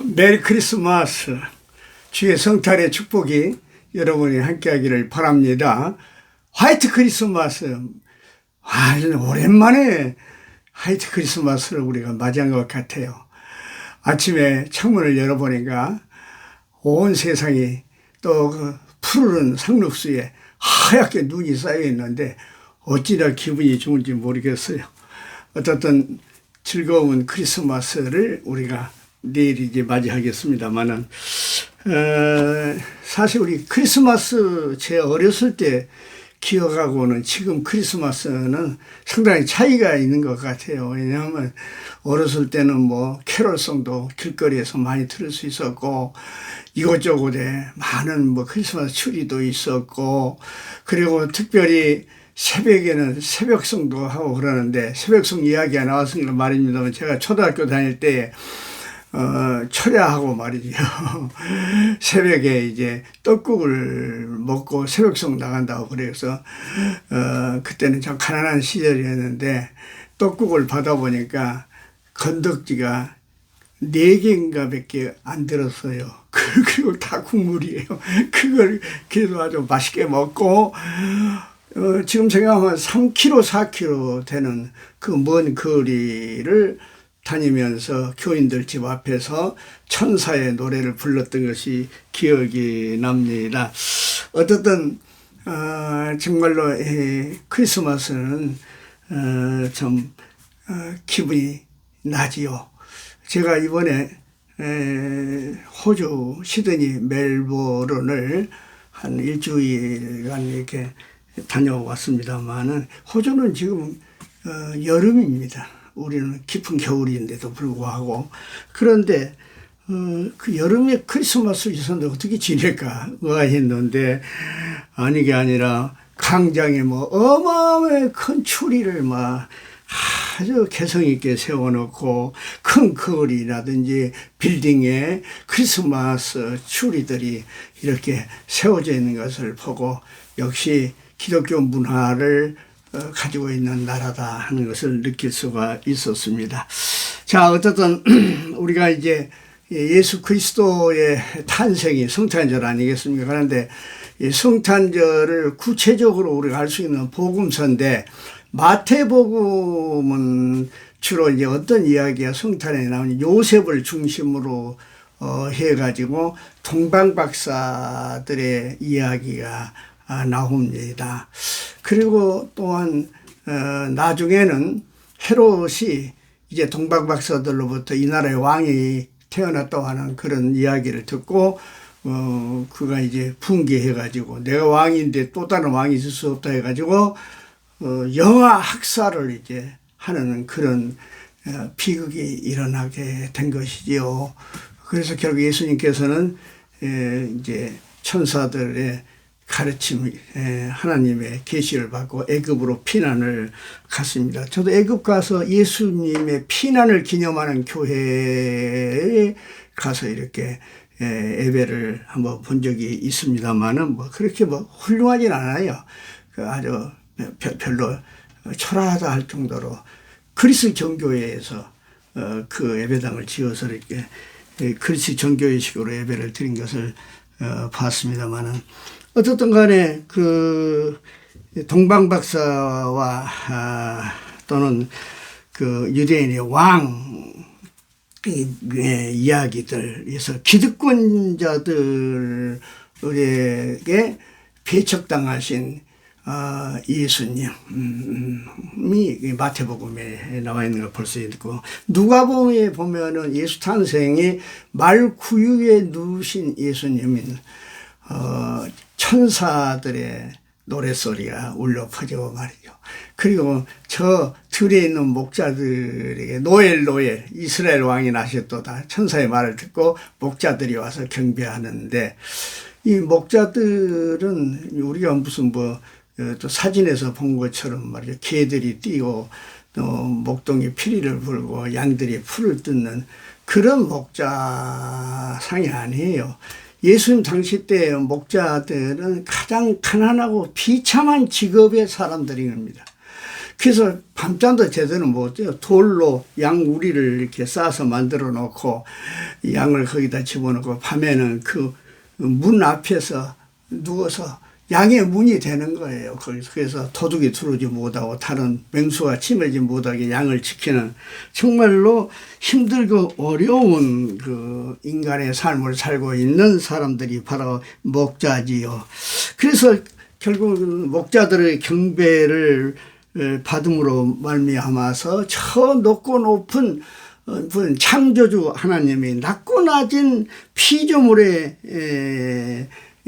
메리 크리스마스. 주의 성탄의 축복이 여러분이 함께하기를 바랍니다. 화이트 크리스마스. 오랜만에 화이트 크리스마스를 우리가 맞이한 것 같아요. 아침에 창문을 열어보니까 온 세상이 또 그 푸르른 상록수에 하얗게 눈이 쌓여 있는데 어찌나 기분이 좋은지 모르겠어요. 어쨌든 즐거운 크리스마스를 우리가 내일 이제 맞이하겠습니다만은, 사실 우리 크리스마스 제 어렸을 때 기억하고는 지금 크리스마스는 상당히 차이가 있는 것 같아요. 왜냐하면 어렸을 때는 뭐 캐롤송도 길거리에서 많이 들을 수 있었고, 이곳저곳에 많은 뭐 크리스마스 추리도 있었고, 그리고 특별히 새벽에는 새벽송도 하고 그러는데, 새벽송 이야기가 나왔으니까 말입니다만, 제가 초등학교 다닐 때 철야하고 말이죠. 새벽에 이제 떡국을 먹고 새벽송 나간다고 그래서, 그때는 참 가난한 시절이었는데, 떡국을 받아보니까 건더기가 4개인가 밖에 안 들었어요. 그리고 다 국물이에요. 그걸 그래도 아주 맛있게 먹고, 지금 생각하면 3km, 4km 되는 그 먼 거리를 다니면서 교인들 집 앞에서 천사의 노래를 불렀던 것이 기억이 납니다. 어쨌든 정말로 크리스마스는 좀 기분이 나지요. 제가 이번에 호주 시드니 멜버른을 한 일주일간 이렇게 다녀왔습니다만은, 호주는 지금 여름입니다. 우리는 깊은 겨울인데도 불구하고. 그런데 그 여름에 크리스마스를 있었는데 어떻게 지낼까 의아했는데, 아니게 아니라 강장에 뭐 어마어마한 큰 추리를 막 아주 개성 있게 세워놓고, 큰 거리라든지 빌딩에 크리스마스 추리들이 이렇게 세워져 있는 것을 보고, 역시 기독교 문화를 가지고 있는 나라다 하는 것을 느낄 수가 있었습니다. 자, 어쨌든 우리가 이제 예수 그리스도의 탄생이 성탄절 아니겠습니까? 그런데 이 성탄절을 구체적으로 우리가 알 수 있는 복음서인데, 마태복음은 주로 이제 어떤 이야기가 성탄에 나오니, 요셉을 중심으로 해가지고 동방박사들의 이야기가 나옵니다. 그리고 또한 나중에는 헤롯이 이제 동방박사들로부터 이 나라의 왕이 태어났다고 하는 그런 이야기를 듣고, 그가 이제 분개해가지고 내가 왕인데 또 다른 왕이 있을 수 없다 해가지고 영아 학살을 이제 하는 그런 비극이 일어나게 된 것이지요. 그래서 결국 예수님께서는 이제 천사들의 가르침, 하나님의 계시를 받고 애굽으로 피난을 갔습니다. 저도 애굽 가서 예수님의 피난을 기념하는 교회에 가서 이렇게 예배를 한번 본 적이 있습니다만은, 뭐 그렇게 뭐 훌륭하진 않아요. 아주 별로 초라하다 할 정도로 그리스 정교회에서 그 예배당을 지어서 이렇게 그리스 정교회식으로 예배를 드린 것을 봤습니다만은, 어쨌든 간에 그 동방박사와 또는 그 유대인의 왕 이야기들에서 기득권자들에게 배척당하신 예수님이 마태복음에 나와 있는 걸 볼 수 있고, 누가복음에 보면은 예수 탄생이 말 구유에 누우신 예수님은 천사들의 노랫소리가 울려 퍼지고 말이죠. 그리고 저 들에 있는 목자들에게 노엘 이스라엘 왕이 나셨도다 천사의 말을 듣고 목자들이 와서 경배하는데, 이 목자들은 우리가 무슨 뭐 또 사진에서 본 것처럼 말이죠, 개들이 뛰고 또 목동이 피리를 불고 양들이 풀을 뜯는 그런 목자상이 아니에요. 예수님 당시 때 목자들은 가장 가난하고 비참한 직업의 사람들입니다. 그래서 밤잠도 제대로 못 자요. 돌로 양 우리를 이렇게 쌓아서 만들어 놓고 양을 거기다 집어넣고 밤에는 그 문 앞에서 누워서 양의 문이 되는 거예요. 거기서. 그래서 도둑이 들어오지 못하고 다른 맹수가 침해지 못하게 양을 지키는 정말로 힘들고 어려운 그 인간의 삶을 살고 있는 사람들이 바로 목자지요. 그래서 결국 목자들의 경배를 받음으로 말미암아서 저 높고 높은 창조주 하나님이 낮고 낮은 피조물의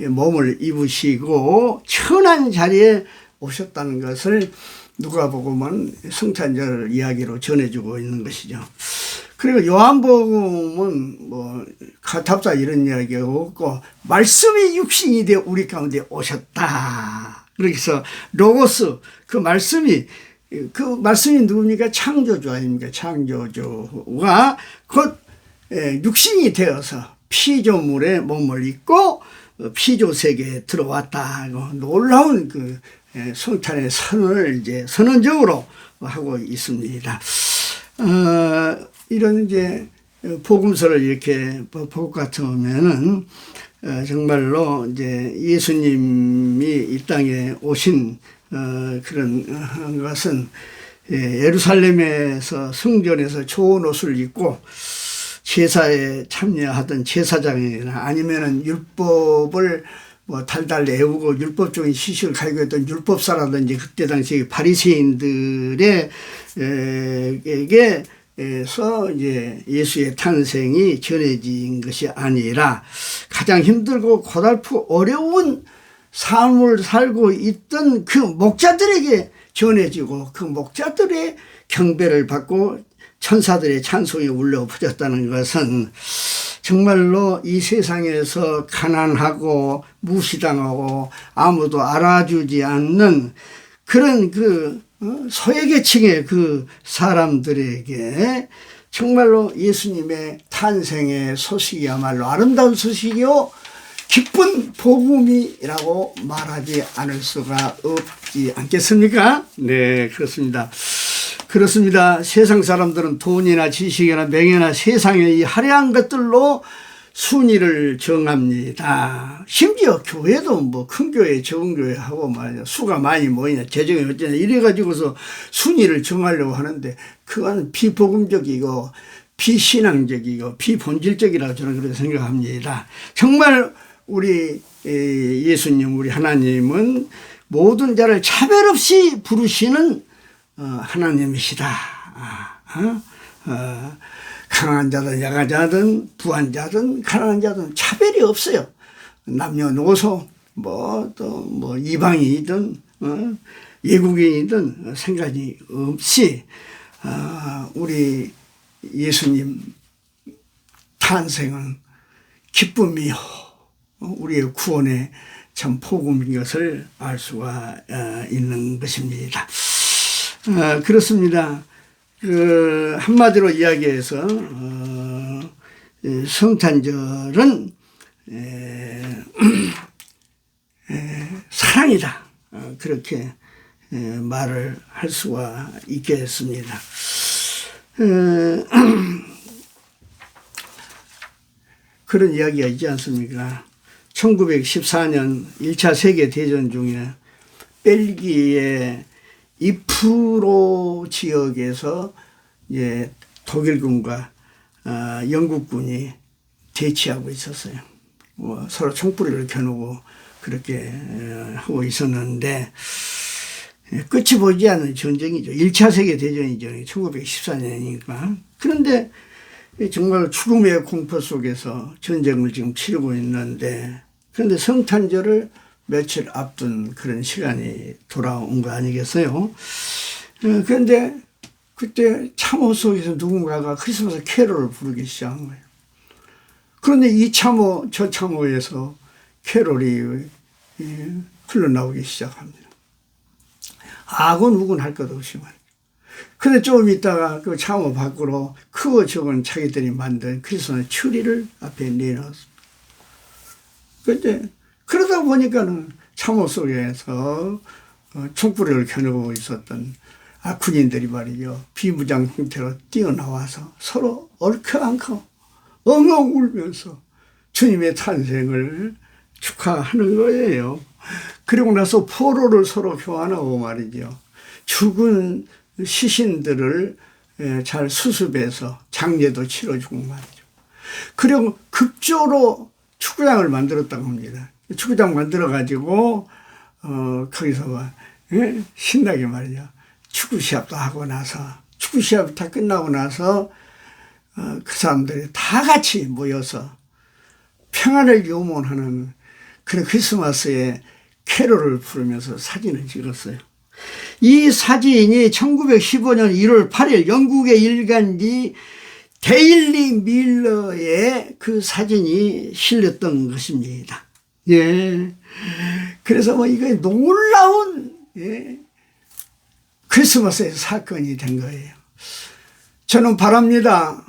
몸을 입으시고 천한 자리에 오셨다는 것을 누가복음은 성찬절 이야기로 전해주고 있는 것이죠. 그리고 요한복음은 뭐 가탑사 이런 이야기가 없고 말씀이 육신이 되어 우리 가운데 오셨다. 그래서 로고스 그 말씀이 누굽니까? 창조주 아닙니까? 창조주가 곧 육신이 되어서 피조물의 몸을 입고 피조 세계에 들어왔다. 놀라운 그 성찬의 선언을 이제 선언적으로 하고 있습니다. 이런 이제 복음서를 이렇게 볼 것 같으면은 정말로 이제 예수님이 이 땅에 오신 그런 것은 예루살렘에서 성전에서 좋은 옷을 입고 제사에 참여하던 제사장이나 아니면은 율법을 뭐 달달 외우고 율법적인 지식을 가지고 있던 율법사라든지 그때 당시 바리새인들에게서 이제 예수의 탄생이 전해진 것이 아니라 가장 힘들고 고달프고 어려운 삶을 살고 있던 그 목자들에게 전해지고 그 목자들의 경배를 받고 천사들의 찬송이 울려 퍼졌다는 것은 정말로 이 세상에서 가난하고 무시당하고 아무도 알아주지 않는 그런 그 소외계층의 그 사람들에게 정말로 예수님의 탄생의 소식이야말로 아름다운 소식이요 기쁜 복음이라고 말하지 않을 수가 없지 않겠습니까? 네, 그렇습니다. 그렇습니다. 세상 사람들은 돈이나 지식이나 명예나 세상의 이 화려한 것들로 순위를 정합니다. 심지어 교회도 뭐 큰 교회, 적은 교회 하고 말이야. 수가 많이 모이냐, 재정이 어쩌냐 이래가지고서 순위를 정하려고 하는데 그건 비복음적이고 비신앙적이고 비본질적이라고 저는 그렇게 생각합니다. 정말 우리 예수님, 우리 하나님은 모든 자를 차별 없이 부르시는 하나님이시다. 강한 자든 약한 자든 부한 자든 가난한 자든 차별이 없어요. 남녀노소 뭐 이방인이든 외국인이든 상관이 없이 우리 예수님 탄생은 기쁨이요 우리의 구원의 참 복음인 것을 알 수가 있는 것입니다. 그렇습니다. 한마디로 이야기해서 성탄절은 사랑이다. 그렇게 말을 할 수가 있겠습니다. 그런 이야기가 있지 않습니까? 1914년 1차 세계대전 중에 벨기에 이프로 지역에서 이제 독일군과 영국군이 대치하고 있었어요. 서로 총불을 겨누고 그렇게 하고 있었는데 끝이 보이지 않는 전쟁이죠. 1차 세계대전이죠. 1914년이니까. 그런데 정말 죽음의 공포 속에서 전쟁을 지금 치르고 있는데 그런데 성탄절을 며칠 앞둔 그런 시간이 돌아온 거 아니겠어요? 그런데 그때 참호 속에서 누군가가 크리스마스 캐롤을 부르기 시작한 거예요. 그런데 이 참호, 저 참호에서 캐롤이 흘러나오기 시작합니다. 아군우군 할 것 없이 말이죠. 근데 조금 있다가 그 참호 밖으로 크고 적은 자기들이 만든 크리스마스 추리를 앞에 내놨습니다. 근데 그러다 보니까는 참호 속에서 촛불을 켜놓고 있었던 군인들이 말이죠. 비무장 형태로 뛰어나와서 서로 얽혀안고 엉엉 울면서 주님의 탄생을 축하하는 거예요. 그리고 나서 포로를 서로 교환하고 말이죠. 죽은 시신들을 잘 수습해서 장례도 치러주고 말이죠. 그리고 급조로 축구장을 만들었다고 합니다. 축구장 만들어가지고 거기서 막 신나게 말이죠. 축구 시합도 하고 나서 축구 시합 다 끝나고 나서 그 사람들이 다 같이 모여서 평안을 염원하는 그런 크리스마스에 캐롤을 부르면서 사진을 찍었어요. 이 사진이 1915년 1월 8일 영국의 일간지 데일리 밀러에 그 사진이 실렸던 것입니다. 예. 그래서 뭐 이거 놀라운 크리스마스의 사건이 된 거예요. 저는 바랍니다.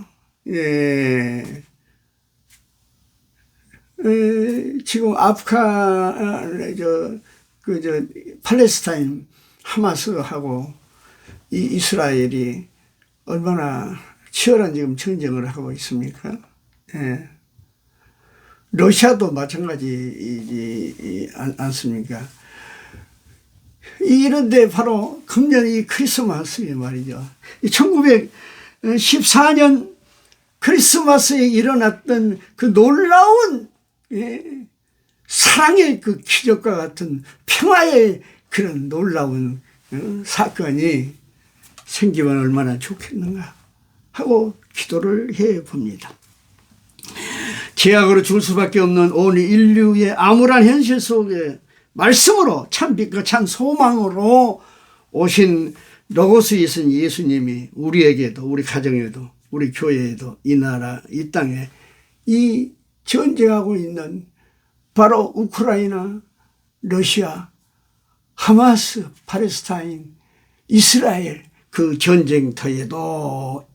지금 팔레스타인 하마스하고 이 이스라엘이 얼마나 치열한 지금 전쟁을 하고 있습니까? 러시아도 마찬가지이지 않습니까? 이런데 바로 금년 이 크리스마스에 말이죠. 1914년 크리스마스에 일어났던 그 놀라운 사랑의 그 기적과 같은 평화의 그런 놀라운 사건이 생기면 얼마나 좋겠는가 하고 기도를 해 봅니다. 제약으로 죽을 수밖에 없는 온 인류의 암울한 현실 속에 말씀으로 참 빛과 참 소망으로 오신 로고스이신 예수님이 우리에게도 우리 가정에도 우리 교회에도 이 나라 이 땅에 이 전쟁하고 있는 바로 우크라이나, 러시아, 하마스, 팔레스타인, 이스라엘 그 전쟁터에도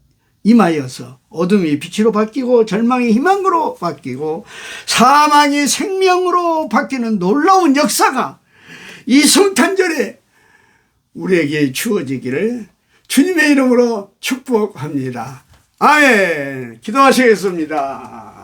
임하여서 어둠이 빛으로 바뀌고 절망이 희망으로 바뀌고 사망이 생명으로 바뀌는 놀라운 역사가 이 성탄절에 우리에게 주어지기를 주님의 이름으로 축복합니다. 아멘. 기도하시겠습니다.